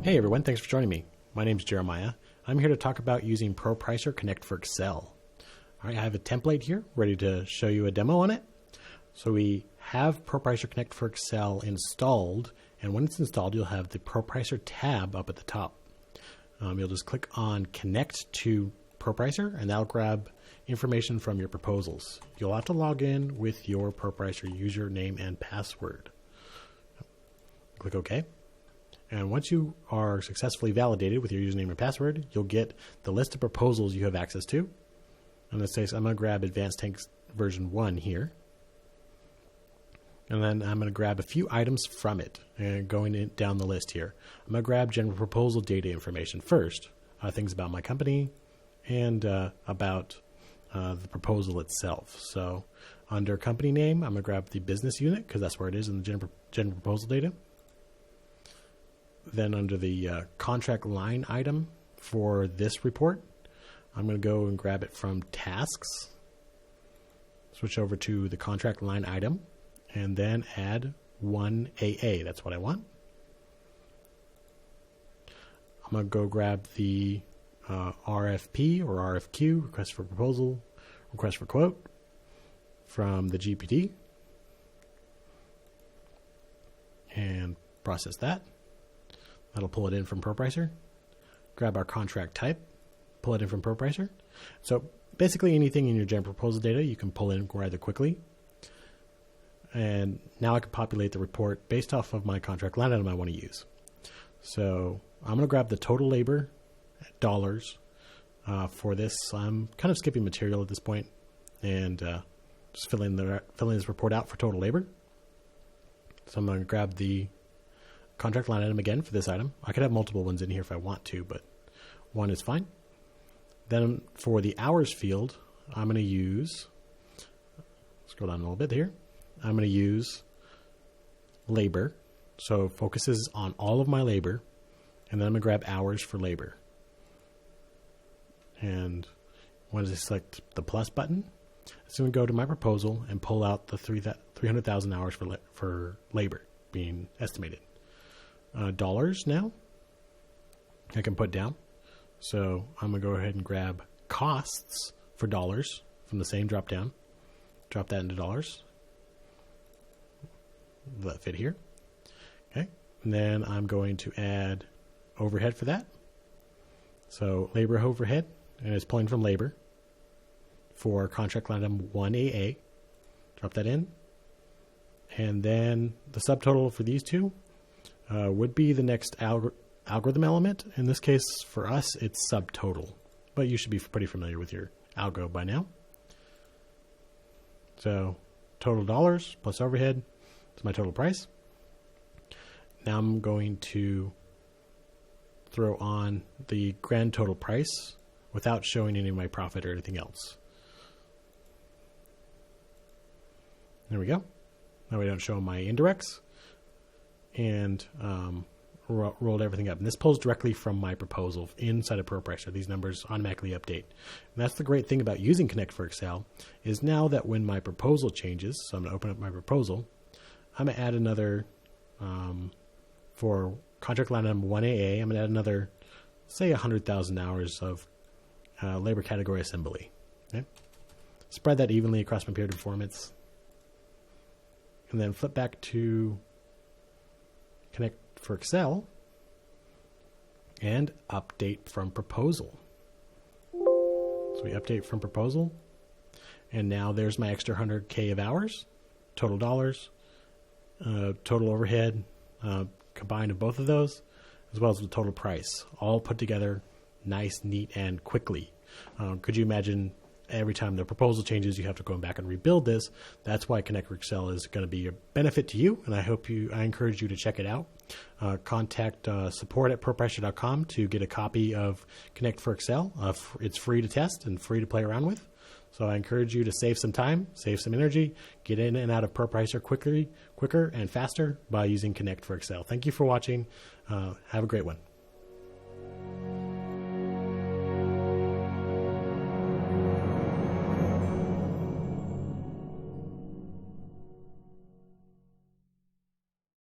Hey everyone, thanks for joining me. My name's Jeremiah. I'm here to talk about using ProPricer Connect for Excel. All right, I have a template here ready to show you a demo on it. So we have ProPricer Connect for Excel installed, and when it's installed, you'll have the ProPricer tab up at the top. You'll just click on Connect to ProPricer, and that'll grab information from your proposals. You'll have to log in with your ProPricer username and password. Click OK. And once you are successfully validated with your username and password, you'll get the list of proposals you have access to. In this case, I'm going to grab Advanced Tanks version 1 here. And then I'm going to grab a few items from it and going down the list here. I'm going to grab general proposal data information first, things about my company and about the proposal itself. So under company name, I'm going to grab the business unit because that's where it is in the general proposal data. Then under the contract line item for this report, I'm going to go and grab it from tasks, switch over to the contract line item, and then add 1AA. That's what I want. I'm going to go grab the RFP or RFQ, request for proposal, request for quote, from the GPT, and process that. That'll pull it in from ProPricer. Grab our contract type, pull it in from ProPricer. So basically anything in your general proposal data you can pull in rather quickly. And now I can populate the report based off of my contract line item I want to use. So I'm going to grab the total labor dollars for this. I'm kind of skipping material at this point and just filling this report out for total labor. So I'm going to grab the contract line item again for this item. I could have multiple ones in here if I want to, but one is fine. Then for the hours field, I'm going to use, scroll down a little bit here, I'm going to use labor. So it focuses on all of my labor, and then I'm going to grab hours for labor. And once I select the plus button, it's going to go to my proposal and pull out the 300,000 hours for labor being estimated. Dollars now I can put down. So I'm going to go ahead and grab costs for dollars from the same drop down. Drop that into dollars. Let it fit here. Okay. And then I'm going to add overhead for that. So labor overhead, and it's pulling from labor for contract line item 1AA. Drop that in. And then the subtotal for these two would be the next algorithm element. In this case, for us, it's subtotal, but you should be pretty familiar with your algo by now. So total dollars plus overhead is my total price. Now I'm going to throw on the grand total price without showing any of my profit or anything else. There we go. Now we don't show my indirects. And rolled everything up. And this pulls directly from my proposal inside of ProPricer. These numbers automatically update. And that's the great thing about using Connect for Excel is now that when my proposal changes, so I'm going to open up my proposal, I'm going to add another, for contract line item 1AA, I'm going to add another, say 100,000 hours of labor category assembly. Okay? Spread that evenly across my period of performance. And then flip back to Connect for Excel and update from proposal. So we update from proposal, and now there's my extra 100K of hours, total dollars, total overhead, combined of both of those, as well as the total price, all put together nice, neat, and quickly. Could you imagine every time the proposal changes, you have to go back and rebuild this? That's why Connect for Excel is going to be a benefit to you, and I encourage you to check it out. Contact support at ProPricer.com to get a copy of Connect for Excel. It's free to test and free to play around with. So I encourage you to save some time, save some energy, get in and out of ProPricer quicker and faster by using Connect for Excel. Thank you for watching. Have a great one.